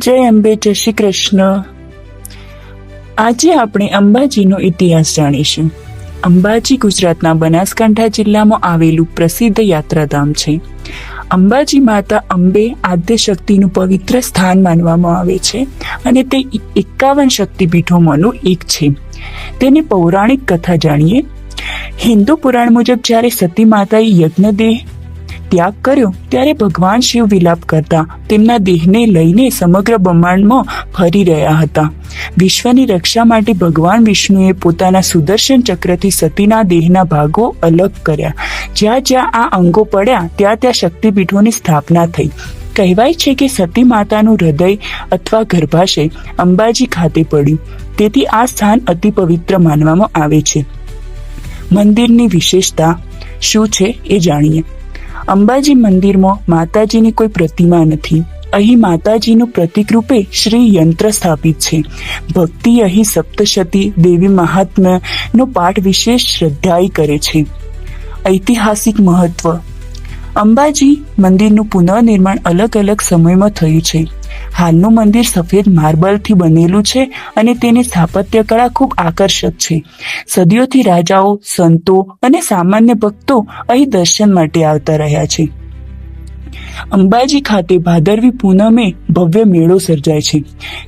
જય અંબે, જય શ્રી કૃષ્ણ। આજે આપણે અંબાજીનો ઇતિહાસ જાણીશું। અંબાજી ગુજરાતના બનાસકાંઠા જિલ્લામાં આવેલું પ્રસિદ્ધ યાત્રાધામ છે। અંબાજી માતા અંબે આદ્ય શક્તિનું પવિત્ર સ્થાન માનવામાં આવે છે અને તે 51 શક્તિપીઠોમાંનું એક છે। તેની પૌરાણિક કથા જાણીએ। હિન્દુ પુરાણ મુજબ જ્યારે સતી માતાએ યજ્ઞદેહ ત્યાગ કર્યો ત્યારે ભગવાન શિવ વિલાપ કરતા તેમના દેહને લઈને સમગ્ર બ્રહ્માંડમાં ફરી રહ્યા હતા। વિશ્વની રક્ષા માટે ભગવાન વિષ્ણુએ પોતાના સુદર્શન ચક્રથી સતીના દેહના ભાગો અલગ કર્યા। જ્યાં જ્યાં આ અંગો પડ્યા ત્યાં ત્યાં શક્તિપીઠોની સ્થાપના થઈ। કહેવાય છે કે સતી માતાનું હૃદય અથવા ગર્ભાશય અંબાજી ખાતે પડ્યું, તેથી આ સ્થાન અતિ પવિત્ર માનવામાં આવે છે। મંદિરની વિશેષતા શું છે એ જાણીએ। અંબાજી મંદિરમાં માતાજીની કોઈ પ્રતિમા નથી। અહીં માતાજીનું પ્રતીક રૂપે શ્રી યંત્ર સ્થાપિત છે। ભક્તિ અહીં સપ્તશતી દેવી મહાત્મ્યનો પાઠ વિશેષ શ્રદ્ધાએ કરે છે। ઐતિહાસિક મહત્વ। અંબાજી મંદિરનું પુનઃનિર્માણ અલગ અલગ સમયમાં થયું છે। હાલનું મંદિર સફેદ માર્બલથી બનેલું છે અને તેની સ્થાપત્ય કળા ખૂબ આકર્ષક છે। સદીઓથી રાજાઓ, સંતો અને સામાન્ય ભક્તો અહીં દર્શન માટે આવતા રહ્યા છે। અંબાજી ખાતે ભાદરવી પૂનમે ભવ્ય મેળો સર્જાય છે।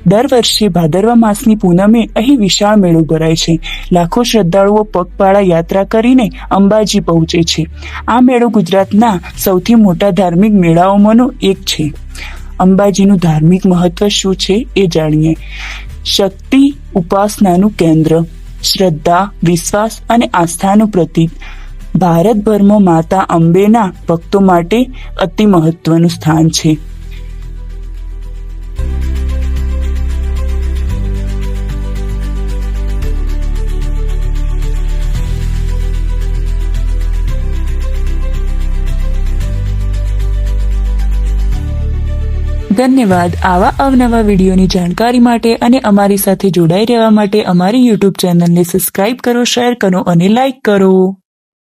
દર વર્ષે ભાદરવા માસની પૂનમે અહીં વિશાળ મેળો ભરાય છે। લાખો શ્રદ્ધાળુઓ પગપાળા યાત્રા કરીને અંબાજી પહોંચે છે। આ મેળો ગુજરાતના સૌથી મોટા ધાર્મિક મેળાઓમાંનો એક છે। અંબાજીનું ધાર્મિક મહત્વ શું છે એ જાણીએ। શક્તિ ઉપાસનાનું કેન્દ્ર, શ્રદ્ધા, વિશ્વાસ અને આસ્થાનું પ્રતીક। ભારતભરમાં માતા અંબેના ભક્તો માટે અતિ મહત્વનું સ્થાન છે। ધન્યવાદ। આવા અવનવા વિડીયોની જાણકારી માટે અને અમારી સાથે જોડાઈ રહેવા માટે અમારી યુટ્યુબ ચેનલને સબસ્ક્રાઇબ કરો, શેર કરો અને લાઇક કરો।